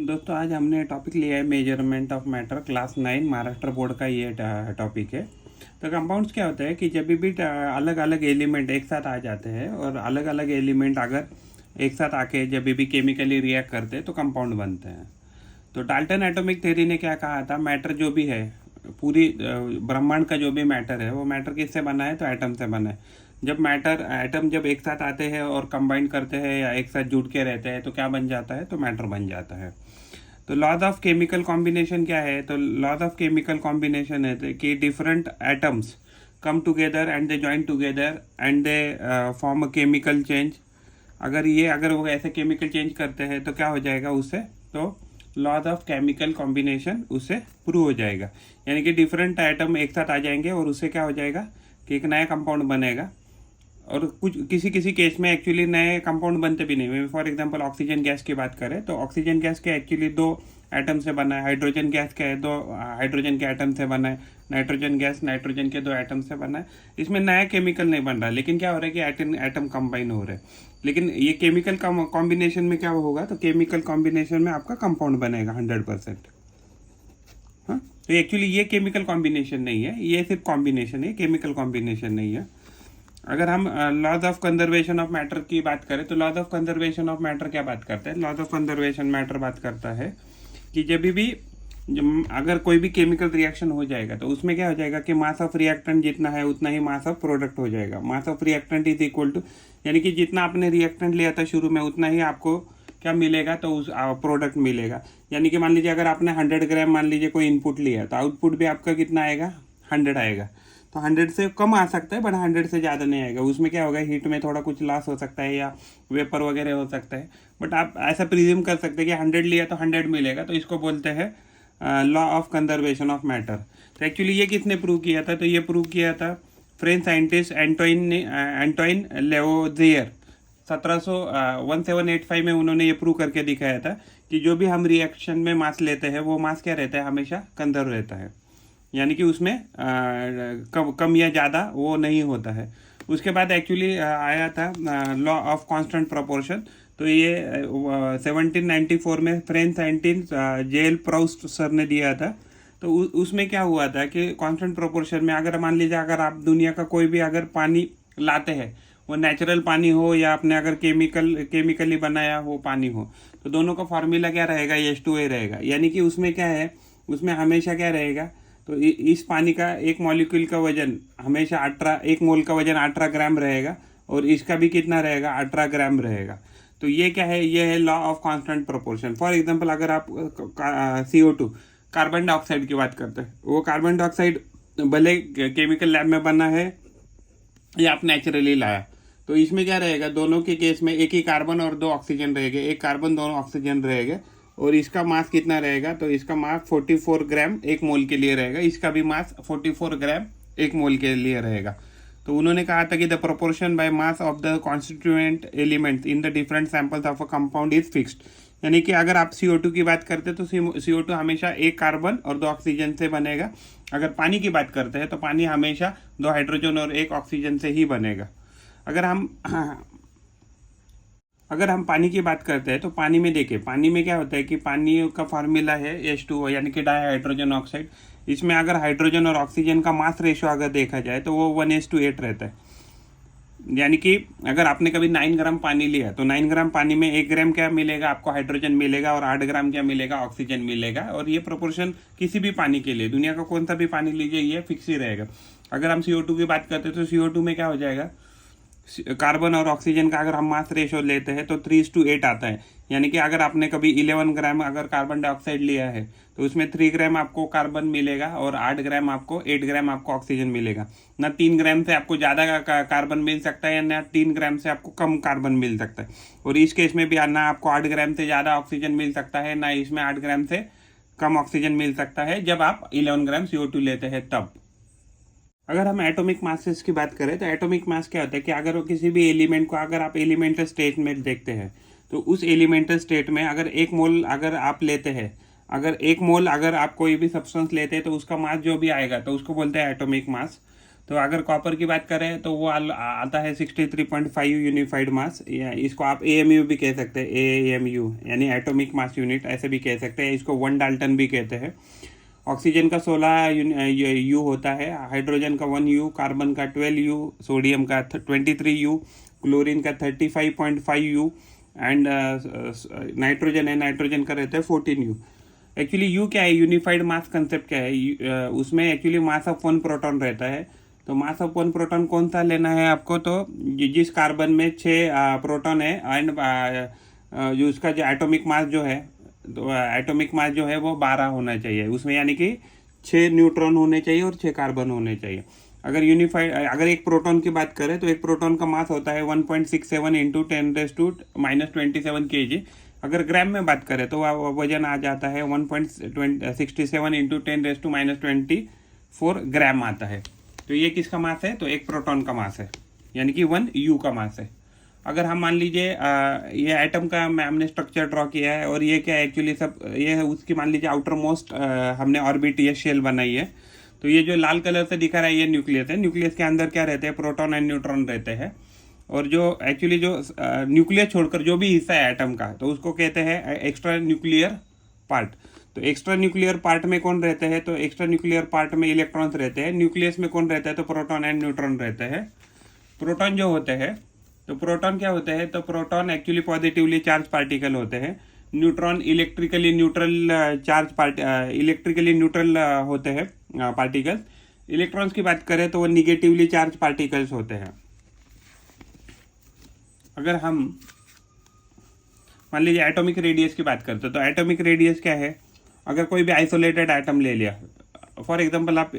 दोस्तों आज हमने टॉपिक लिया है measurement of matter class 9 Maharashtra board का ये टॉपिक है। तो कंपाउंड्स क्या होता है कि जब भी अलग अलग एलिमेंट एक साथ आ जाते हैं और अलग अलग एलिमेंट अगर एक साथ आके जब भी केमिकली रिएक्ट करते हैं तो कंपाउंड बनते हैं। तो डाल्टन एटॉमिक थ्योरी ने क्या कहा था, मैटर जो भी है पूरी ब्रह्मांड का जो भी मैटर है वो मैटर किससे बना है, तो एटम से बना है। जब मैटर एटम जब एक साथ आते हैं और कंबाइन करते हैं या एक साथ जुड़ के रहते हैं तो क्या बन जाता है, तो मैटर बन जाता है। तो लॉज ऑफ केमिकल कॉम्बिनेशन क्या है, तो लॉज ऑफ केमिकल कॉम्बिनेशन है कि different atoms come together and they join together and they form a chemical change. अगर वो ऐसे केमिकल चेंज करते हैं तो क्या हो जाएगा उससे, तो लॉज ऑफ केमिकल कॉम्बिनेशन उससे प्रूव हो जाएगा। यानी कि डिफरेंट एटम एक साथ आ जाएंगे और उससे क्या हो जाएगा कि एक नया कंपाउंड बनेगा। और कुछ किसी किसी केस में एक्चुअली नए कंपाउंड बनते भी नहीं। फॉर एग्जांपल ऑक्सीजन गैस की बात करें तो ऑक्सीजन गैस के एक्चुअली दो एटम से बना है, हाइड्रोजन गैस के दो हाइड्रोजन के एटम से बना है, नाइट्रोजन गैस नाइट्रोजन के दो एटम से बना है। इसमें नया केमिकल नहीं बन रहा, लेकिन क्या हो रहा है कि एटम कंबाइन हो रहे हैं। लेकिन ये केमिकल कॉम्बिनेशन में क्या होगा, तो केमिकल कॉम्बिनेशन में आपका कंपाउंड बनेगा 100%। हाँ, तो एक्चुअली ये केमिकल कॉम्बिनेशन नहीं है, ये सिर्फ कॉम्बिनेशन है, केमिकल कॉम्बिनेशन नहीं है। अगर हम laws of conservation of matter की बात करें तो laws of conservation of matter क्या बात करता है, लॉज ऑफ कंजर्वेशन मैटर बात करता है कि जब भी अगर कोई भी केमिकल रिएक्शन हो जाएगा तो उसमें क्या हो जाएगा कि मास ऑफ रिएक्टेंट जितना है उतना ही मास ऑफ प्रोडक्ट हो जाएगा। Mass of reactant is equal to, यानी कि जितना आपने रिएक्टेंट लिया था शुरू में उतना ही आपको क्या मिलेगा, तो उस प्रोडक्ट मिलेगा। यानी कि मान लीजिए अगर आपने 100 ग्राम मान लीजिए कोई इनपुट लिया तो आउटपुट भी आपका कितना आएगा, 100 आएगा। तो 100 से कम आ सकता है बट 100 से ज़्यादा नहीं आएगा। उसमें क्या होगा, हीट में थोड़ा कुछ लॉस हो सकता है या वेपर वगैरह हो सकता है, बट आप ऐसा प्रिज्यूम कर सकते हैं कि 100 लिया तो 100 मिलेगा। तो इसको बोलते हैं law of conservation of matter. तो एक्चुअली ये किसने प्रूव किया था, तो ये प्रूव किया था फ्रेंच साइंटिस्ट एंटोइन लेवोजियर 1785 में। उन्होंने ये प्रूव करके दिखाया था कि जो भी हम रिएक्शन में मास लेते हैं वो मास क्या रहता है, हमेशा कंजर्व रहता है। यानी कि उसमें कम या ज़्यादा वो नहीं होता है। उसके बाद एक्चुअली आया था लॉ ऑफ कांस्टेंट प्रोपोर्शन। तो ये 1794 में फ्रेंच साइंटिस्ट जेल प्राउस्ट सर ने दिया था। तो उसमें क्या हुआ था कि कांस्टेंट प्रोपोर्शन में अगर मान लीजिए अगर आप दुनिया का कोई भी अगर पानी लाते हैं, वो नेचुरल पानी हो या आपने अगर केमिकली बनाया हो पानी हो, तो दोनों का फार्मूला क्या रहेगा, H2A रहेगा। यानी कि उसमें क्या है, उसमें हमेशा क्या रहेगा, तो इस पानी का एक मॉलिक्यूल का वजन हमेशा 18, एक मोल का वजन 18 ग्राम रहेगा और इसका भी कितना रहेगा, 18 ग्राम रहेगा। तो ये क्या है, ये है law of constant proportion. For example अगर आप CO2 कार्बन डाइऑक्साइड की बात करते हैं, वो कार्बन डाइऑक्साइड भले केमिकल लैब में बना है या आप नेचुरली लाया, तो इसमें क्या रहेगा, दोनों के केस में एक ही कार्बन और 2 ऑक्सीजन रहेंगे, एक कार्बन 2 ऑक्सीजन रहेगा। और इसका मास कितना रहेगा, तो इसका मास 44 ग्राम एक मोल के लिए रहेगा, इसका भी मास 44 ग्राम एक मोल के लिए रहेगा। तो उन्होंने कहा था कि the proportion by mass of the constituent elements in the different samples of a compound is fixed. यानी कि अगर आप CO2 की बात करते हैं तो CO2 हमेशा एक कार्बन और 2 ऑक्सीजन से बनेगा। अगर पानी की बात करते हैं तो पानी हमेशा 2 हाइड्रोजन और 1 ऑक्सीजन से ही बनेगा। अगर हम पानी की बात करते हैं तो पानी में देखिए, पानी में क्या होता है कि पानी का फार्मूला है H2O यानी कि डाई हाइड्रोजन ऑक्साइड। इसमें अगर हाइड्रोजन और ऑक्सीजन का मास रेशियो अगर देखा जाए तो वो 1:8 रहता है। यानी कि अगर आपने कभी 9 ग्राम पानी लिया तो 9 ग्राम पानी में 1 ग्राम क्या मिलेगा, आपको हाइड्रोजन मिलेगा और 8 ग्राम क्या मिलेगा, ऑक्सीजन मिलेगा। और ये प्रोपोर्शन किसी भी पानी के लिए, दुनिया का कौन सा भी पानी लीजिए, ये फिक्स ही रहेगा। अगर हम CO2 की बात करते हैं तो CO2 में क्या हो जाएगा, कार्बन और ऑक्सीजन का अगर हम मास रेशो लेते हैं तो 3:8 आता है। यानी कि अगर आपने कभी 11 ग्राम अगर कार्बन डाइऑक्साइड लिया है तो उसमें 3 ग्राम आपको कार्बन मिलेगा और 8 ग्राम आपको 8 ग्राम आपको ऑक्सीजन मिलेगा। ना 3 ग्राम से आपको ज़्यादा कार्बन मिल सकता है या ना 3 ग्राम से आपको कम कार्बन मिल सकता है। और इस केस में भी ना आपको 8 ग्राम से ज़्यादा ऑक्सीजन मिल सकता है, ना इसमें 8 ग्राम से कम ऑक्सीजन मिल सकता है जब आप 11 ग्राम CO2 लेते हैं तब। अगर हम एटॉमिक मासेस की बात करें तो एटॉमिक मास क्या होता है कि अगर वो किसी भी एलिमेंट को अगर आप एलिमेंटल स्टेट में देखते हैं तो उस एलिमेंटल स्टेट में अगर 1 मोल अगर आप लेते हैं, अगर 1 मोल अगर आप कोई भी सब्सटेंस लेते हैं तो उसका मास जो भी आएगा तो उसको बोलते हैं एटॉमिक मास। तो अगर कॉपर की बात करें तो वो आता है 63.5 यूनिफाइड मास, या इसको आप एएमयू भी कह सकते हैं, एएमयू यानी एटॉमिक मास यूनिट ऐसे भी कह सकते हैं, इसको 1 डाल्टन भी कहते हैं। ऑक्सीजन का 16 यू होता है, हाइड्रोजन का 1 यू, कार्बन का 12 यू, सोडियम का 23 यू, क्लोरीन का 35.5 यू, एंड नाइट्रोजन है, नाइट्रोजन का रहता है 14 यू। एक्चुअली यू क्या है, यूनिफाइड मास कंसेप्ट क्या है, उसमें एक्चुअली मास ऑफ 1 प्रोटॉन रहता है। तो मास ऑफ 1 प्रोटॉन कौन सा लेना है आपको, तो जिस कार्बन में 6 प्रोटॉन है, एंड जो उसका जो एटॉमिक मास जो है, तो एटॉमिक मास जो है वो 12 होना चाहिए उसमें, यानी कि 6 न्यूट्रॉन होने चाहिए और 6 कार्बन होने चाहिए। अगर एक प्रोटॉन की बात करें तो एक प्रोटॉन का मास होता है 1.67 इंटू 10⁻⁻⁻⁻⁷ kg। अगर ग्राम में बात करें तो वजन आ जाता है 1.67 इंटू 10⁻⁻24 ग्राम आता है। तो ये किसका मास है, तो एक प्रोटॉन का मास है, यानी कि 1 यू का मास है। अगर हम मान लीजिए ये एटम का हमने स्ट्रक्चर ड्रॉ किया है, और ये क्या है एक्चुअली सब ये है उसकी, मान लीजिए आउटर मोस्ट हमने ऑर्बिट ये शेल बनाई है। तो ये जो लाल कलर से दिखा रहा है ये न्यूक्लियस है। न्यूक्लियस के अंदर क्या रहते हैं, प्रोटॉन एंड न्यूट्रॉन रहते हैं। और जो एक्चुअली जो न्यूक्लियस छोड़कर जो भी हिस्सा है एटम का, तो उसको कहते हैं एक्स्ट्रा न्यूक्लियर पार्ट। तो एक्स्ट्रा न्यूक्लियर पार्ट में कौन रहते हैं, तो एक्स्ट्रा न्यूक्लियर पार्ट में इलेक्ट्रॉन्स रहते हैं। न्यूक्लियस में कौन रहता है, तो प्रोटॉन एंड न्यूट्रॉन रहते हैं। प्रोटॉन जो होते हैं, तो प्रोटॉन क्या होते हैं, तो proton actually positively charge particle होते हैं। न्यूट्रॉन इलेक्ट्रिकली न्यूट्रल होते हैं पार्टिकल्स। इलेक्ट्रॉन्स की बात करें तो वो निगेटिवली चार्ज पार्टिकल्स होते हैं। अगर हम मान लीजिए एटॉमिक रेडियस की बात करते हैं, तो एटॉमिक रेडियस क्या है, अगर कोई भी आइसोलेटेड एटम ले लिया, फॉर एग्जांपल आप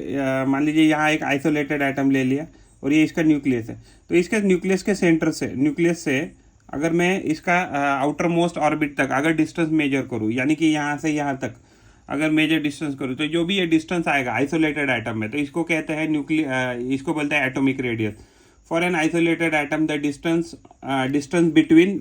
मान लीजिए यहाँ एक आइसोलेटेड एटम ले लिया और ये इसका न्यूक्लियस है। तो इसके न्यूक्लियस के सेंटर से, न्यूक्लियस से अगर मैं इसका आउटर मोस्ट ऑर्बिट तक अगर डिस्टेंस मेजर करूँ, यानी कि यहाँ से यहाँ तक अगर मेजर डिस्टेंस करूँ, तो जो भी ये डिस्टेंस आएगा आइसोलेटेड एटम में, तो इसको कहते हैं इसको बोलते हैं atomic radius. For an isolated atom the distance between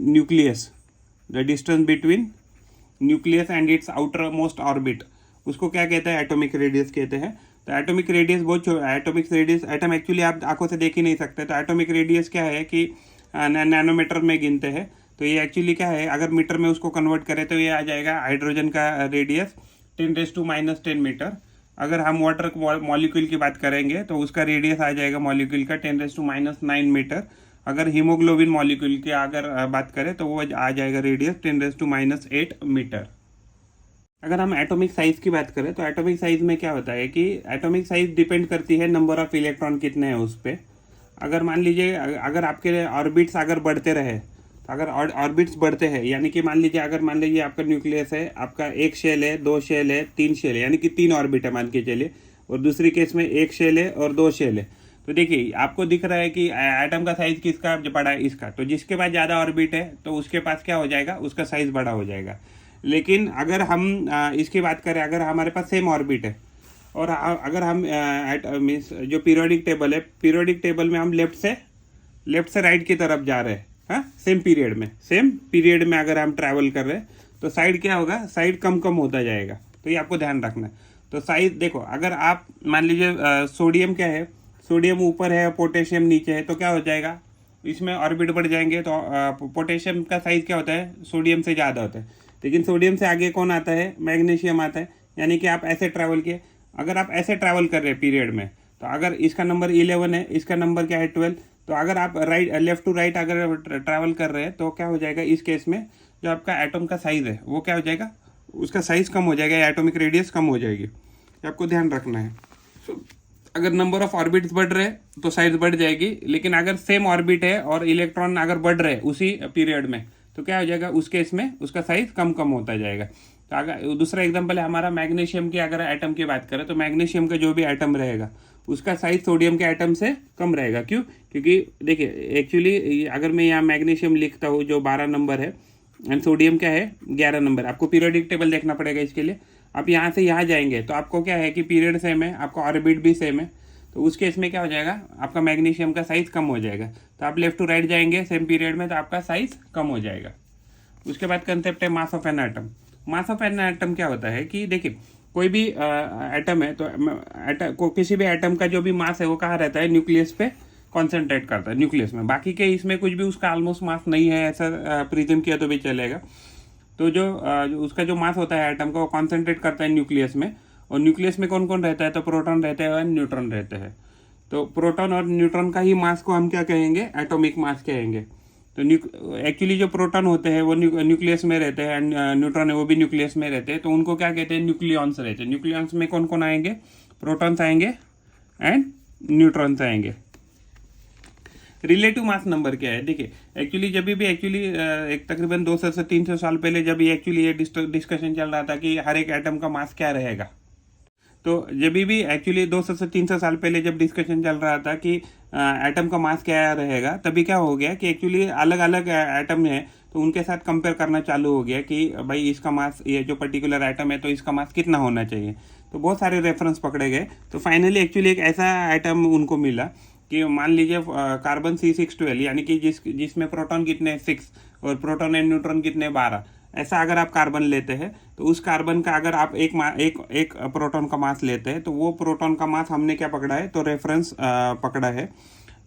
nucleus and it's outer most orbit, उसको क्या कहते हैं, एटॉमिक रेडियस कहते हैं। तो atomic radius atomic radius, atom actually आप आंखों से देख ही नहीं सकते, तो एटॉमिक रेडियस क्या है कि नैनोमीटर में गिनते हैं। तो ये एक्चुअली क्या है, अगर मीटर में उसको कन्वर्ट करें तो ये आ जाएगा हाइड्रोजन का रेडियस 10⁻⁻10 मीटर। अगर हम वाटर मॉलिक्यूल की बात करेंगे तो उसका रेडियस आ जाएगा मॉलिक्यूल का 10⁻⁹ मीटर। अगर हीमोग्लोबिन मॉलिक्यूल की अगर बात करें तो वो आ जाएगा रेडियस 10⁻8 मीटर। अगर हम एटॉमिक साइज की बात करें तो एटॉमिक साइज में क्या होता है कि एटॉमिक साइज डिपेंड करती है नंबर ऑफ इलेक्ट्रॉन कितने हैं उस पर। अगर मान लीजिए अगर आपके ऑर्बिट्स अगर बढ़ते रहे, तो अगर ऑर्बिट्स बढ़ते हैं, यानी कि मान लीजिए आपका न्यूक्लियस है, आपका एक शेल है, 2 शेल है, 3 शेल है, यानी कि 3 ऑर्बिट है मान के चलिए, और दूसरी केस में 1 शेल है और 2 शेल है। तो देखिए आपको दिख रहा है कि एटम का साइज किसका बड़ा है, इसका। तो जिसके पास ज़्यादा ऑर्बिट है तो उसके पास क्या हो जाएगा, उसका साइज बड़ा हो जाएगा। लेकिन अगर हम इसकी बात करें, अगर हमारे पास सेम ऑर्बिट है और अगर हम मीन्स जो पीरियोडिक टेबल है, पीरियोडिक टेबल में हम लेफ्ट से राइट की तरफ जा रहे हैं, हाँ, सेम पीरियड में अगर हम ट्रैवल कर रहे हैं तो साइड क्या होगा, साइड कम होता जाएगा। तो ये आपको ध्यान रखना है। तो साइज देखो, अगर आप मान लीजिए सोडियम क्या है, सोडियम ऊपर है, पोटेशियम नीचे है, तो क्या हो जाएगा, इसमें ऑर्बिट बढ़ जाएंगे। तो पोटेशियम का साइज क्या होता है, सोडियम से ज़्यादा होता है। लेकिन सोडियम से आगे कौन आता है, मैग्नीशियम आता है। यानी कि आप ऐसे ट्रैवल किए, अगर आप ऐसे ट्रैवल कर रहे हैं पीरियड में, तो अगर इसका नंबर 11 है, इसका नंबर क्या है 12, तो अगर आप लेफ्ट टू राइट अगर ट्रैवल कर रहे हैं तो क्या हो जाएगा, इस केस में जो आपका एटम का साइज है वो क्या हो जाएगा, उसका साइज कम हो जाएगा, एटॉमिक रेडियस कम हो जाएगी। ये आपको ध्यान रखना है। अगर नंबर ऑफ ऑर्बिट्स बढ़ रहे हैं तो साइज बढ़ जाएगी, लेकिन अगर सेम ऑर्बिट है और इलेक्ट्रॉन अगर बढ़ रहे हैं उसी पीरियड में तो क्या हो जाएगा, उस केस में उसका साइज कम होता जाएगा। तो अगर दूसरा एग्जांपल है हमारा मैग्नीशियम की, अगर एटम की बात करें तो मैग्नीशियम का जो भी एटम रहेगा उसका साइज सोडियम के एटम से कम रहेगा। क्यों, क्योंकि देखिए एक्चुअली अगर मैं यहाँ मैग्नीशियम लिखता हूँ जो 12 नंबर है एंड सोडियम क्या है 11 नंबर, आपको पीरियोडिक टेबल देखना पड़ेगा इसके लिए। आप यहाँ से यहाँ जाएंगे तो आपको क्या है कि पीरियड सेम है, आपका ऑर्बिट भी सेम है, तो उस केस में क्या हो जाएगा, आपका मैग्नीशियम का साइज कम हो जाएगा। तो आप लेफ्ट टू राइट जाएंगे सेम पीरियड में तो आपका साइज कम हो जाएगा। उसके बाद कंसेप्ट है mass of an atom. Mass of an atom क्या होता है कि देखिए कोई भी एटम है तो किसी भी एटम का जो भी मास है वो कहाँ रहता है, न्यूक्लियस पे कॉन्सेंट्रेट करता है, न्यूक्लियस में। बाकी के इसमें कुछ भी उसका ऑलमोस्ट मास नहीं है ऐसा प्रिज्यूम किया तो भी चलेगा। तो जो उसका जो मास होता है एटम का वो कॉन्सेंट्रेट करता है न्यूक्लियस में। और न्यूक्लियस में कौन कौन रहता है, तो प्रोटॉन रहते हैं और न्यूट्रॉन रहते हैं। तो प्रोटॉन और न्यूट्रॉन का ही मास को हम क्या कहेंगे, एटॉमिक मास कहेंगे। तो एक्चुअली जो प्रोटॉन होते हैं वो न्यूक्लियस में रहते हैं एंड न्यूट्रॉन है वो भी न्यूक्लियस में रहते हैं। तो उनको क्या कहते हैं, न्यूक्लियॉन्स रहते हैं। न्यूक्लियॉन्स में कौन कौन आएंगे, प्रोटॉन्स आएंगे एंड न्यूट्रॉन्स आएंगे। रिलेटिव मास नंबर क्या है, देखिए एक्चुअली जब भी एक तकरीबन 200 से 300 साल पहले जब ये डिस्कशन चल रहा था कि हर एक एटम का मास क्या रहेगा, तो जब भी एक्चुअली 200 से 300 साल पहले जब डिस्कशन चल रहा था कि एटम का मास क्या रहेगा, तभी क्या हो गया कि एक्चुअली अलग अलग एटम है तो उनके साथ कंपेयर करना चालू हो गया कि भाई इसका मास, ये जो पर्टिकुलर एटम है तो इसका मास कितना होना चाहिए। तो बहुत सारे रेफरेंस पकड़े गए। तो फाइनली एक्चुअली एक ऐसा एटम उनको मिला कि मान लीजिए कार्बन C612, यानी कि जिसमें प्रोटॉन कितने 6 और प्रोटॉन एंड न्यूट्रॉन कितने 12। ऐसा अगर आप कार्बन लेते हैं तो उस कार्बन का अगर आप एक प्रोटॉन का मास लेते हैं तो वो प्रोटॉन का मास हमने क्या पकड़ा है, तो रेफरेंस पकड़ा है।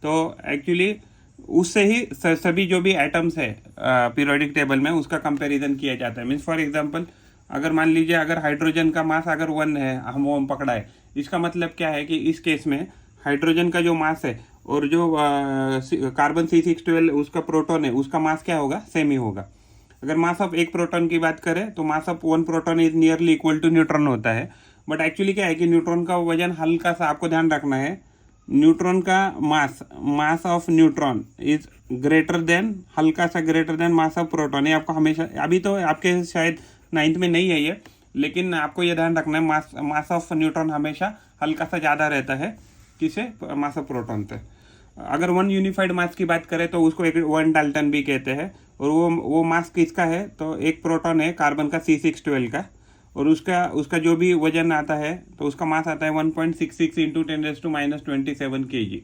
तो एक्चुअली उससे ही सभी जो भी एटम्स है पीरियोडिक टेबल में उसका कंपैरिजन किया जाता है। मीन्स फॉर एग्जांपल अगर मान लीजिए अगर हाइड्रोजन का मास अगर 1 है, हम पकड़ा है, इसका मतलब क्या है कि इस केस में हाइड्रोजन का जो मास है और जो कार्बन C612 उसका प्रोटॉन है उसका मास क्या होगा, सेम ही होगा। अगर मास ऑफ एक प्रोटॉन की बात करें तो mass of 1 proton is nearly equal to neutron होता है। बट एक्चुअली क्या है कि न्यूट्रॉन का वजन हल्का सा, आपको ध्यान रखना है, न्यूट्रॉन का mass of neutron is greater than, हल्का सा greater then mass of proton. ये आपको हमेशा, अभी तो आपके शायद 9th में नहीं है ये, लेकिन आपको ये ध्यान रखना है मास ऑफ न्यूट्रॉन हमेशा हल्का सा ज़्यादा रहता है किसे, मास ऑफ प्रोटॉन से। अगर 1 यूनिफाइड मास की बात करें तो उसको 1 डाल्टन भी कहते हैं। और वो मास किसका है, तो एक प्रोटॉन है कार्बन का C612 का, और उसका जो भी वजन आता है तो उसका मास आता है 1.66 into 10⁻27 kg।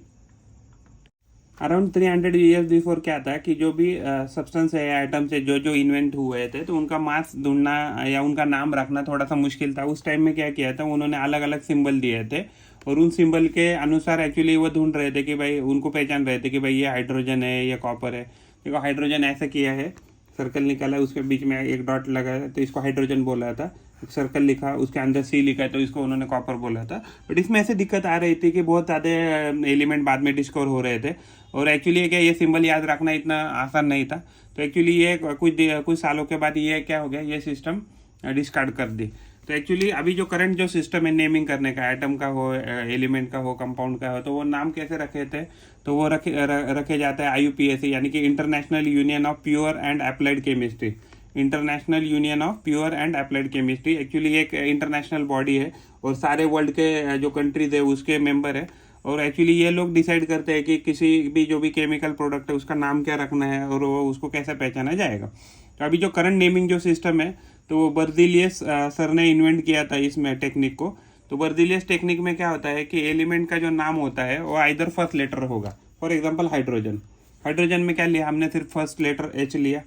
Around 300 years before क्या था कि जो भी सब्सटेंस है, आइटम से जो इन्वेंट हुए थे तो उनका मास ढूंढना या उनका नाम रखना थोड़ा सा मुश्किल था। उस टाइम में क्या किया था, उन्होंने अलग अलग सिंबल दिए थे और उन सिंबल के अनुसार एक्चुअली वो ढूंढ रहे थे कि भाई, उनको पहचान रहे थे कि भाई ये हाइड्रोजन है, ये कॉपर है। देखो हाइड्रोजन ऐसा किया है, सर्कल निकाला, उसके बीच में एक डॉट लगा है तो इसको हाइड्रोजन बोला था। एक सर्कल लिखा, उसके अंदर C लिखा है तो इसको उन्होंने कॉपर बोला था। बट इसमें ऐसे दिक्कत आ रही थी कि बहुत ज़्यादा एलिमेंट बाद में डिस्कवर हो रहे थे और एक्चुअली क्या ये सिंबल याद रखना इतना आसान नहीं था। तो एक्चुअली ये कुछ सालों के बाद ये क्या हो गया, ये सिस्टम डिस्कार्ड कर दी। तो एक्चुअली अभी जो करंट जो सिस्टम है नेमिंग करने का, एटम का हो, एलिमेंट का हो, कंपाउंड का हो, तो वो नाम कैसे रखे थे, तो वो रखे जाता है IUPAC, यानी कि international union of pure and applied chemistry. International union of pure and applied chemistry actually एक इंटरनेशनल बॉडी है और सारे वर्ल्ड के जो कंट्रीज है उसके मेंबर है। और एक्चुअली ये लोग डिसाइड करते हैं कि किसी भी जो भी केमिकल प्रोडक्ट है उसका नाम क्या रखना है और वो उसको कैसे पहचाना जाएगा। तो अभी जो करंट नेमिंग जो सिस्टम है तो वो बर्जिलियस सर ने इन्वेंट किया था इसमें टेक्निक को। तो बर्जिलियस टेक्निक में क्या होता है कि एलिमेंट का जो नाम होता है वो आइदर फर्स्ट लेटर होगा। फॉर एग्जांपल हाइड्रोजन में क्या लिया हमने, सिर्फ फर्स्ट लेटर H लिया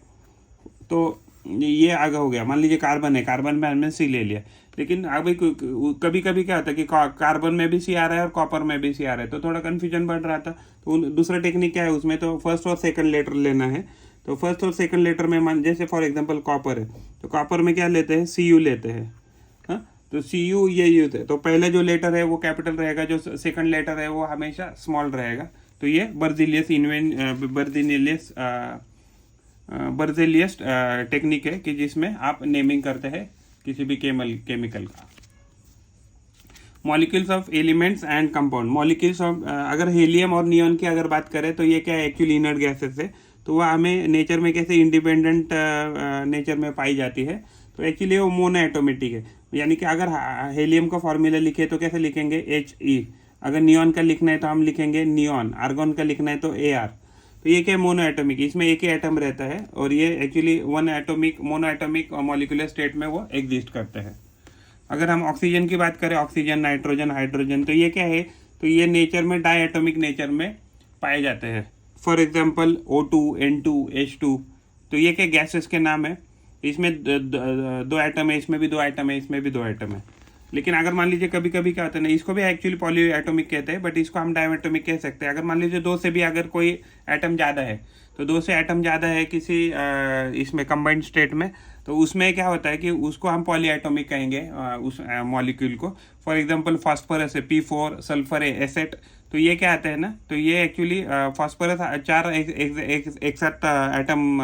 तो ये आगे हो गया। मान लीजिए कार्बन है, कार्बन में हमने C ले लिया। लेकिन अभी कभी कभी क्या होता है कि कार्बन में भी C आ रहा है और कॉपर में भी C आ रहा है, तो थोड़ा कन्फ्यूजन बढ़ रहा था। तो दूसरा टेक्निक क्या है उसमें, तो फर्स्ट और सेकंड लेटर लेना है। तो फर्स्ट और सेकंड लेटर में मान, जैसे फॉर एग्जांपल कॉपर है तो कॉपर में क्या लेते हैं, Cu लेते हैं। हाँ, तो Cu ये यूज है, तो पहले जो लेटर है वो कैपिटल रहेगा, जो सेकंड लेटर है वो हमेशा स्मॉल रहेगा। तो ये बर्जिलियस टेक्निक है कि जिसमें आप नेमिंग करते हैं किसी भी केमिकल का। Molecules of elements and compound. Molecules of, अगर हीलियम और नियॉन की अगर बात करें तो ये क्या है, एक्चुअली इनर्ट गैसेस है। तो वह हमें नेचर में कैसे इंडिपेंडेंट नेचर में पाई जाती है। तो एक्चुअली वो मोनो एटोमेटिक है, यानी कि अगर हीलियम का फॉर्मूला लिखे तो कैसे लिखेंगे, He। अगर नियॉन का लिखना है तो हम लिखेंगे नियॉन, आर्गन का लिखना है तो Ar। तो ये क्या है, मोनो एटोमिक, इसमें एक ही एटम रहता है और ये actually mono atomic molecular state में वो एग्जिस्ट करते हैं। अगर हम ऑक्सीजन की बात करें, ऑक्सीजन, नाइट्रोजन, हाइड्रोजन, तो ये क्या है, तो ये नेचर में डायएटोमिक नेचर में पाए जाते हैं। For example O2, N2, H2, तो ये क्या गैसेस के नाम है। इसमें दो एटम है, इसमें भी 2 एटम है, इसमें भी 2 एटम है। लेकिन अगर मान लीजिए कभी कभी क्या होता है ना, इसको भी एक्चुअली पॉली एटॉमिक कहते हैं, बट इसको हम डायमेटॉमिक कह सकते हैं। अगर मान लीजिए दो से भी अगर कोई एटम ज़्यादा है, तो दो से एटम ज़्यादा है किसी इसमें कंबाइंड स्टेट में, तो उसमें क्या होता है कि उसको हम पॉली एटॉमिक कहेंगे उस मॉलिक्यूल को। फॉर एग्जांपल फास्फोरस है P4, सल्फर है एसेट। तो ये क्या आते हैं ना, तो ये एक्चुअली फास्फोरस 4 एक साथ एटम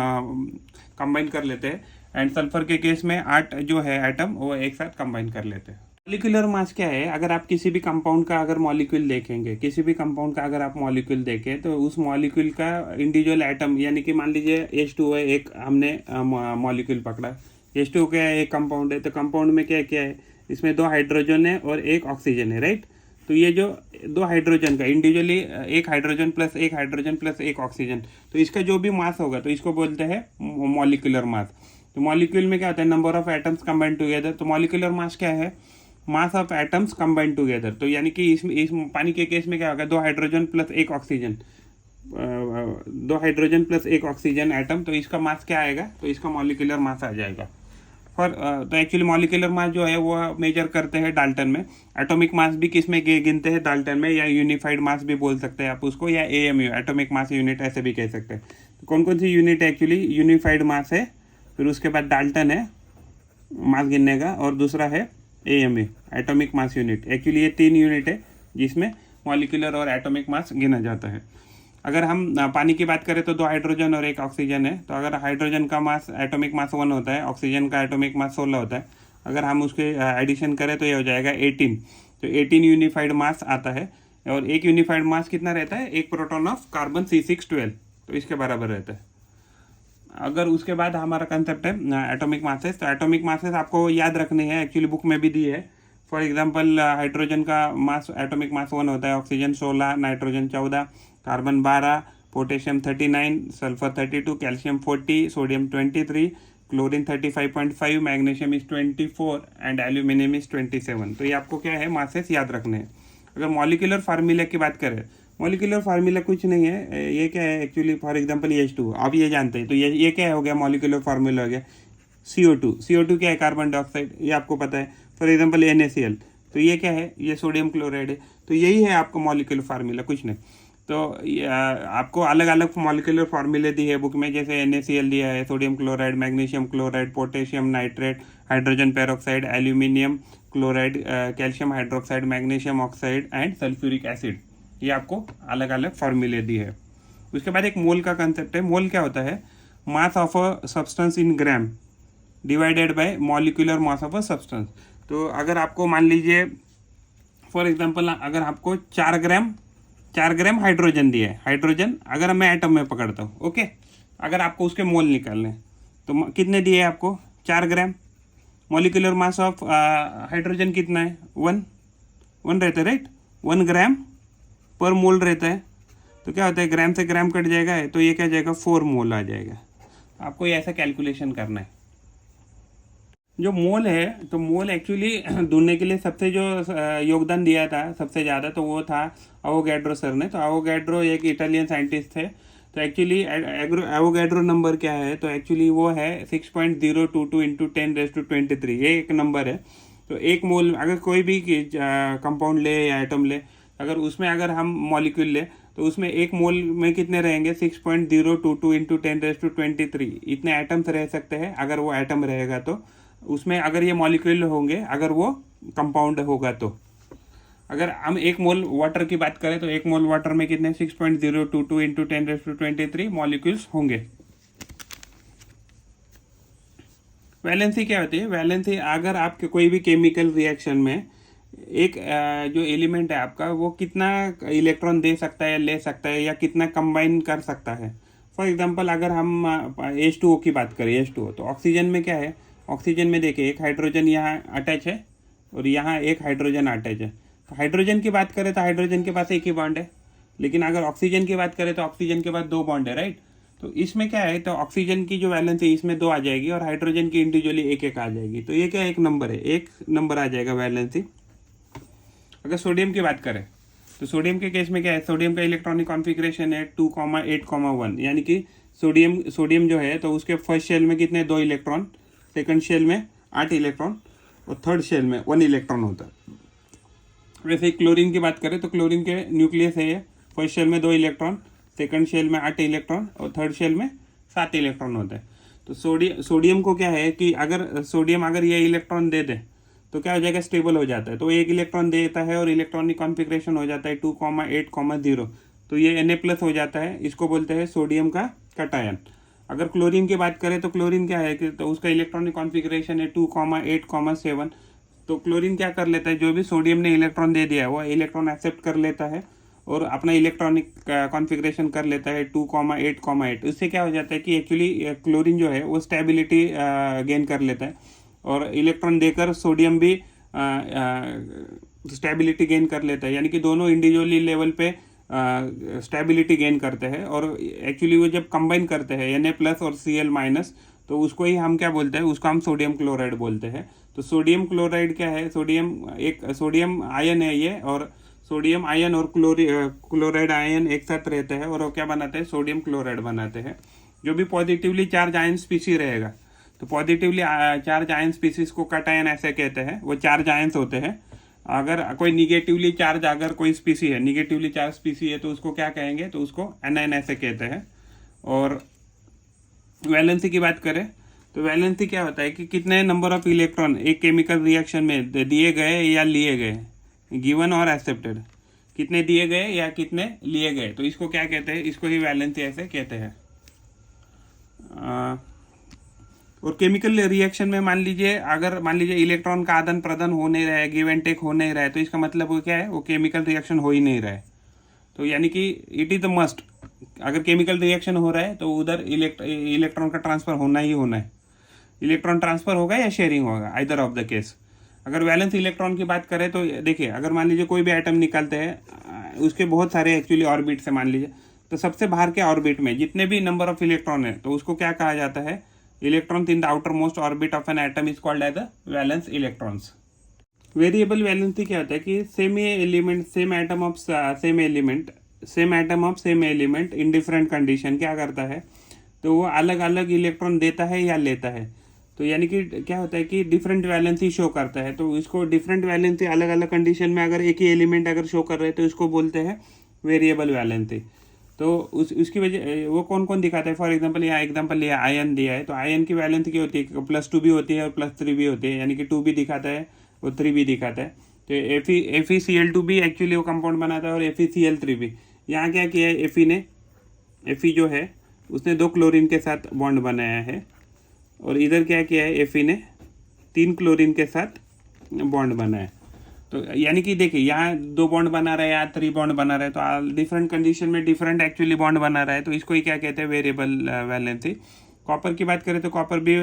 कंबाइन कर लेते हैं, एंड सल्फर के केस में 8 जो है एटम वो एक साथ कंबाइन कर लेते हैं। मॉलिक्यूलर मास क्या है, अगर आप किसी भी कंपाउंड का अगर मॉलिक्यूल देखेंगे, किसी भी कंपाउंड का अगर आप मॉलिक्यूल देखें, तो उस मॉलिक्यूल का इंडिविजुअल एटम, यानी कि मान लीजिए H2 है, एक हमने मॉलिक्यूल पकड़ा, H2 क्या है, एक कंपाउंड है। तो कंपाउंड में क्या क्या है, इसमें 2 हाइड्रोजन है और 1 ऑक्सीजन है, राइट। तो ये जो 2 हाइड्रोजन का इंडिविजुअली, एक हाइड्रोजन प्लस एक हाइड्रोजन प्लस एक ऑक्सीजन, तो इसका जो भी मास होगा तो इसको बोलते हैं मॉलिक्यूलर मास। तो मॉलिक्यूल में क्या होता है, number of atoms combined together. तो मॉलिक्यूलर मास क्या है, mass of atoms combined together. तो यानी कि इस पानी के केस में क्या होगा, 2 हाइड्रोजन प्लस एक ऑक्सीजन, 2 हाइड्रोजन प्लस एक ऑक्सीजन एटम, तो इसका मास क्या आएगा, तो इसका मॉलिक्यूलर मास आ जाएगा। तो एक्चुअली मॉलिक्यूलर मास जो है वो मेजर करते हैं डाल्टन में। एटॉमिक मास भी किस में गिनते हैं, डाल्टन में, या यूनिफाइड मास भी बोल सकते हैं आप उसको, या AMU एटॉमिक मास यूनिट ऐसे भी कह सकते हैं। तो कौन कौन सी यूनिट है, एक्चुअली यूनिफाइड मास है, फिर उसके बाद डाल्टन है मास गिनने का, और दूसरा है AMU atomic mass unit. Actually ये 3 यूनिट है जिसमें मॉलिक्यूलर और एटॉमिक मास गिना जाता है। अगर हम पानी की बात करें तो 2 हाइड्रोजन और 1 ऑक्सीजन है। तो अगर हाइड्रोजन का मास एटॉमिक मास 1 होता है, ऑक्सीजन का एटॉमिक मास 16 होता है। अगर हम उसके एडिशन करें तो ये हो जाएगा 18। तो 18 यूनिफाइड मास आता है, और एक यूनिफाइड मास कितना रहता है, एक प्रोटॉन ऑफ कार्बन C612, तो इसके बराबर रहता है। अगर उसके बाद हमारा कंसेप्ट है एटॉमिक मासेस। तो एटॉमिक मासेस आपको याद रखनी है, एक्चुअली बुक में भी दी है। फॉर एग्जांपल हाइड्रोजन का मास एटॉमिक मास 1 होता है, oxygen 16, nitrogen 14, carbon 12, potassium 39, sulphur 32, calcium 40, sodium 23, chlorine 35.5, magnesium is 24 and aluminium is 27। तो ये आपको क्या है, मासेस याद रखने हैं। अगर मॉलिक्यूलर फार्मूला की बात करें, मॉलिक्यूलर फार्मूला कुछ नहीं है, ये क्या है एक्चुअली, फॉर एग्जांपल H2 आप ये जानते हैं। तो ये क्या हो गया, मॉलिक्यूलर फार्मूला हो गया CO2 क्या है, कार्बन डाइऑक्साइड, ये आपको पता है। फॉर एग्जांपल NaCl, तो ये क्या है, ये सोडियम क्लोराइड है। तो यही है आपको मॉलिक्यूलर फार्मूला, कुछ नहीं। तो आपको अलग अलग मॉलिक्यूलर फार्मूले दी है बुक में, जैसे NaCl दिया है, sodium chloride, magnesium chloride, potassium nitrate, hydrogen peroxide, aluminium chloride, calcium hydroxide, magnesium oxide and sulphuric acid. ये आपको अलग अलग फार्मूले दी है। उसके बाद एक मोल का कंसेप्ट है। मोल क्या होता है, mass of a substance in gram divided by molecular mass of a substance. तो अगर आपको मान लीजिए फॉर एग्जांपल, अगर आपको 4 ग्राम हाइड्रोजन दिया है, हाइड्रोजन अगर मैं एटम में पकड़ता हूँ, ओके, अगर आपको उसके मोल निकालने, तो कितने दिए आपको, 4 ग्राम। मॉलिक्यूलर मास ऑफ हाइड्रोजन कितना है, 1 रहता है, राइट। 1 ग्राम पर मोल रहता है। तो क्या होता है, ग्राम से ग्राम कट जाएगा, तो ये क्या जाएगा, 4 मोल आ जाएगा। आपको ये ऐसा कैलकुलेशन करना है। जो मोल है, तो मोल एक्चुअली ढूंढने के लिए सबसे जो योगदान दिया था सबसे ज़्यादा, तो वो था एवोगैड्रो सर ने। तो एवोगैड्रो एक इटालियन साइंटिस्ट थे। तो एक्चुअली एवोगैड्रो नंबर क्या है, तो एक्चुअली वो है 6.022 इंटू 10⁻23, ये एक नंबर है। तो एक मोल, अगर कोई भी कंपाउंड ले या एटम ले, अगर उसमें अगर हम मॉलिक्यूल ले, तो उसमें एक मोल में कितने रहेंगे, 6.022 इंटू 10⁻23 इतने एटम्स रह सकते हैं। अगर वो एटम रहेगा तो उसमें, अगर ये मॉलिक्यूल होंगे, अगर वो कंपाउंड होगा तो। अगर हम एक मोल वाटर की बात करें, तो एक मोल वाटर में कितने, 6.022 इंटू 10⁻23 मॉलिक्यूल्स होंगे। वैलेंसी क्या होती है, वैलेंसी अगर आपके कोई भी केमिकल रिएक्शन में एक जो एलिमेंट है आपका, वो कितना इलेक्ट्रॉन दे सकता है, ले सकता है, या कितना कंबाइन कर सकता है। फॉर एग्जांपल अगर हम H2O की बात करें, H2O, तो ऑक्सीजन में क्या है, ऑक्सीजन में देखिए एक हाइड्रोजन यहाँ अटैच है और यहाँ एक हाइड्रोजन अटैच है। तो हाइड्रोजन की बात करें तो हाइड्रोजन के पास एक ही बॉन्ड है, लेकिन अगर ऑक्सीजन की बात करें तो ऑक्सीजन के पास 2 बॉन्ड है, राइट। तो इसमें क्या है, तो ऑक्सीजन की जो वैलेंस है इसमें 2 आ जाएगी, और हाइड्रोजन की इंडिविजुअली एक आ जाएगी। तो ये क्या एक नंबर है, एक नंबर आ जाएगा वैलेंसी। अगर सोडियम की बात करें, तो सोडियम के केस में क्या है, सोडियम का इलेक्ट्रॉनिक कॉन्फ़िगरेशन है 2,8,1, यानी कि सोडियम जो है, तो उसके फर्स्ट शेल में कितने, 2 इलेक्ट्रॉन, सेकंड शेल में 8 इलेक्ट्रॉन, और थर्ड शेल में 1 इलेक्ट्रॉन होता है। वैसे ही क्लोरीन की बात करें तो क्लोरीन के न्यूक्लियस है ये, फर्स्ट शेल में 2 इलेक्ट्रॉन, सेकंड शेल में 8 इलेक्ट्रॉन और थर्ड शेल में 7 इलेक्ट्रॉन होते हैं। तो सोडियम को क्या है कि अगर सोडियम अगर ये इलेक्ट्रॉन दे दे तो क्या हो जाएगा, स्टेबल हो जाता है। तो एक इलेक्ट्रॉन देता है और इलेक्ट्रॉनिक कॉन्फ़िगरेशन हो जाता है 2,8,0, तो ये Na+ हो जाता है, इसको बोलते हैं सोडियम का कटायन। अगर क्लोरीन की बात करें तो क्लोरीन क्या है कि तो उसका इलेक्ट्रॉनिक कॉन्फ़िगरेशन है 2,8,7। तो क्लोरीन क्या कर लेता है, जो भी सोडियम ने इलेक्ट्रॉन दे दिया है वो इलेक्ट्रॉन एक्सेप्ट कर लेता है और अपना इलेक्ट्रॉनिक कॉन्फ़िगरेशन कर लेता है 2,8,8। उससे क्या हो जाता है कि एक्चुअली क्लोरीन जो है वो स्टेबिलिटी गेन कर लेता है और इलेक्ट्रॉन देकर सोडियम भी स्टेबिलिटी गेन कर लेता है, यानी कि दोनों इंडिविजुअली लेवल पे स्टेबिलिटी गेन करते हैं। और एक्चुअली वो जब कंबाइन करते हैं Na+ और Cl-, तो उसको ही हम क्या बोलते हैं, उसको हम सोडियम क्लोराइड बोलते हैं। तो सोडियम क्लोराइड क्या है, सोडियम आयन है ये, और सोडियम आयन और क्लोराइड आयन एक साथ रहते हैं और वो क्या बनाते हैं, सोडियम क्लोराइड बनाते हैं। जो भी पॉजिटिवली चार्ज आयन स्पीशीज रहेगा, तो पॉजिटिवली चार्ज आयन स्पीशीज को कटायन ऐसे कहते हैं, वो चार्ज आयन्स होते हैं। अगर कोई निगेटिवली चार्ज अगर कोई स्पीसी है, निगेटिवली चार्ज स्पीसी है, तो उसको क्या कहेंगे, तो उसको एनायन ऐसे कहते हैं। और वैलेंसी की बात करें तो वैलेंसी क्या होता है कि कितने नंबर ऑफ इलेक्ट्रॉन एक केमिकल रिएक्शन में दिए गए या लिए गए, गिवन और एक्सेप्टेड, कितने दिए गए या कितने लिए गए, तो इसको क्या कहते हैं, इसको ही वैलेंसी ऐसे कहते हैं। और केमिकल रिएक्शन में मान लीजिए इलेक्ट्रॉन का आदान प्रदान हो नहीं रहा है, गिव एंड टेक हो नहीं रहा है, तो इसका मतलब वो क्या है, वो केमिकल रिएक्शन हो ही नहीं रहा है। तो यानी कि इट इज़ द मस्ट, अगर केमिकल रिएक्शन हो रहा है तो उधर इलेक्ट्रॉन का ट्रांसफर होना ही होना है। इलेक्ट्रॉन ट्रांसफर होगा या शेयरिंग होगा, आइदर ऑफ द केस। अगर वैलेंस इलेक्ट्रॉन की बात करें तो देखिए, अगर मान लीजिए कोई भी एटम निकालते हैं, उसके बहुत सारे एक्चुअली ऑर्बिट से मान लीजिए, तो सबसे बाहर के ऑर्बिट में जितने भी नंबर ऑफ इलेक्ट्रॉन है, तो उसको क्या कहा जाता है, electron in the outermost orbit of an atom is called as the valence electrons. Variable valency क्या होता है कि same atom of same element in different condition क्या करता है, तो वो अलग अलग इलेक्ट्रॉन देता है या लेता है। तो यानी कि क्या होता है कि डिफरेंट वैलेंसी शो करता है, तो इसको डिफरेंट वैलेंसी अलग अलग कंडीशन में अगर एक ही एलिमेंट अगर शो कर रहे हैं तो इसको बोलते हैं वेरिएबल वैलेंसी। तो उसकी वजह वो कौन कौन दिखाता है, फॉर एग्जांपल यहाँ एग्जांपल लिया आयन दिया है, तो आयन की वैलेंसी क्या होती है, +2 भी होती है और +3 भी होती है, यानी कि 2 भी दिखाता है और 3 भी दिखाता है। तो FeCl2 भी एक्चुअली वो कंपाउंड बनाता है और FeCl3 भी। यहाँ क्या किया है, Fe जो है उसने 2 क्लोरीन के साथ बॉन्ड बनाया है, और इधर क्या किया है, Fe ने 3 क्लोरीन के साथ बॉन्ड बनाया। तो यानी कि देखिए, यहाँ 2 बॉन्ड बना रहा है, यहाँ 3 बॉन्ड बना रहा है, तो डिफरेंट कंडीशन में डिफरेंट एक्चुअली बॉन्ड बना रहा है, तो इसको ही क्या कहते हैं, वेरिएबल वैलेंसी। कॉपर की बात करें तो कॉपर भी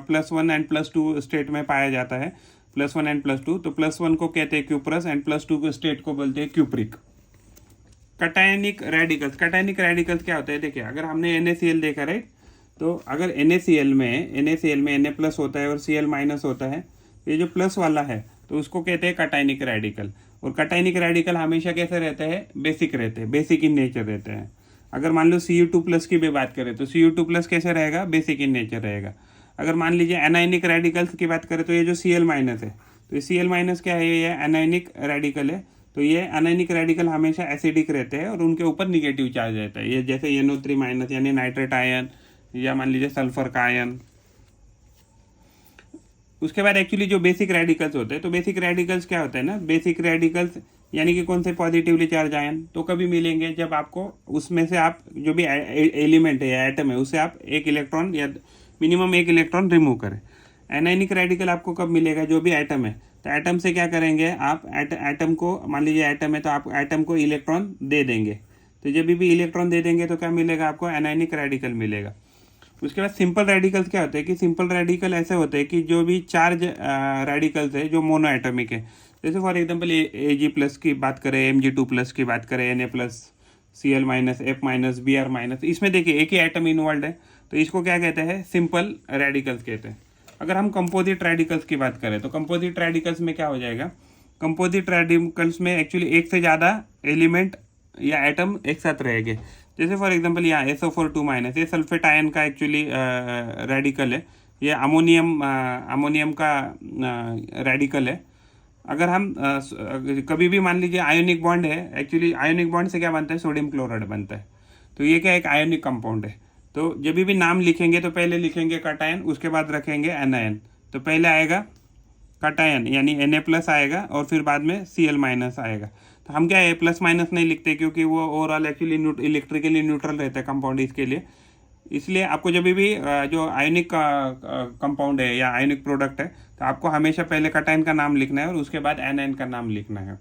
+1 एंड +2 स्टेट में पाया जाता है, +1 एंड +2। तो +1 को कहते हैं क्यूप्रस एंड +2 को स्टेट को बोलते हैं क्यूप्रिक। कटायनिक रेडिकल्स क्या होता है, देखिए अगर हमने NaCl देखा, राइट, तो अगर NaCl में Na+ होता है और Cl- होता है, ये जो प्लस वाला है तो उसको कहते हैं कटायनिक रेडिकल। और कटायनिक रेडिकल हमेशा कैसे रहते हैं, बेसिक इन नेचर रहते हैं। अगर मान लो Cu2+ की भी बात करें तो Cu2+ कैसे रहेगा, बेसिक इन नेचर रहेगा। अगर मान लीजिए एनायनिक रेडिकल्स की बात करें तो ये जो Cl- है, तो Cl- क्या है, ये एनायनिक रेडिकल है। तो ये एनायनिक रेडिकल हमेशा एसिडिक रहते हैं और उनके ऊपर निगेटिव चार्ज रहता है, ये जैसे NO3- यानी नाइट्रेट आयन, या मान लीजिए सल्फर का आयन। उसके बाद एक्चुअली जो बेसिक रेडिकल्स होते हैं, तो बेसिक रेडिकल्स क्या होते हैं ना, बेसिक रेडिकल्स यानी कि कौन से, पॉजिटिवली चार्ज आयन, तो कभी मिलेंगे जब आपको उसमें से आप जो भी एलिमेंट है या एटम है उससे आप एक इलेक्ट्रॉन या मिनिमम एक इलेक्ट्रॉन रिमूव करें। एनायनिक रेडिकल आपको कब मिलेगा, जो भी एटम है, तो एटम से क्या करेंगे आप, एटम को मान लीजिए एटम है तो आप एटम को इलेक्ट्रॉन दे देंगे, तो जब भी इलेक्ट्रॉन दे देंगे तो क्या मिलेगा आपको, एनायनिक रेडिकल मिलेगा। उसके बाद सिंपल रेडिकल्स क्या होते हैं कि सिंपल रेडिकल ऐसे होते हैं कि जो भी चार्ज रेडिकल्स है जो मोनो एटॉमिक है, जैसे फॉर एग्जांपल Ag+ की बात करें, Mg2+ की बात करें, Na+, Cl-, F-, Br-, इसमें देखिए एक ही एटम इन्वॉल्व है, तो इसको क्या कहते हैं, सिंपल रेडिकल्स कहते हैं। अगर हम कंपोजिट रेडिकल्स की बात करें तो कंपोजिट रेडिकल्स में क्या हो जाएगा, कंपोजिट रेडिकल्स में एक्चुअली एक से ज़्यादा एलिमेंट या एटम एक साथ रहेंगे। जैसे फॉर एग्जांपल यहाँ SO4 2-, ये सल्फेट आयन का एक्चुअली रेडिकल है, ये अमोनियम का रेडिकल है। अगर हम कभी भी मान लीजिए आयोनिक बॉन्ड है, एक्चुअली आयोनिक बॉन्ड से क्या बनता है, सोडियम क्लोराइड बनता है। तो ये क्या एक आयोनिक कंपाउंड है। तो जब भी नाम लिखेंगे तो पहले लिखेंगे कटायन, उसके बाद रखेंगे एनायन। तो पहले आएगा कटायन यानी Na+ आएगा और फिर बाद में Cl- आएगा। तो हम क्या A+- नहीं लिखते क्योंकि वो ओवरऑल एक्चुअली इलेक्ट्रिकली न्यूट्रल रहता है कंपाउंड इसके लिए। इसलिए आपको जब भी जो आयोनिक कंपाउंड है या आयोनिक प्रोडक्ट है तो आपको हमेशा पहले कटायन का नाम लिखना है और उसके बाद एनायन का नाम लिखना है।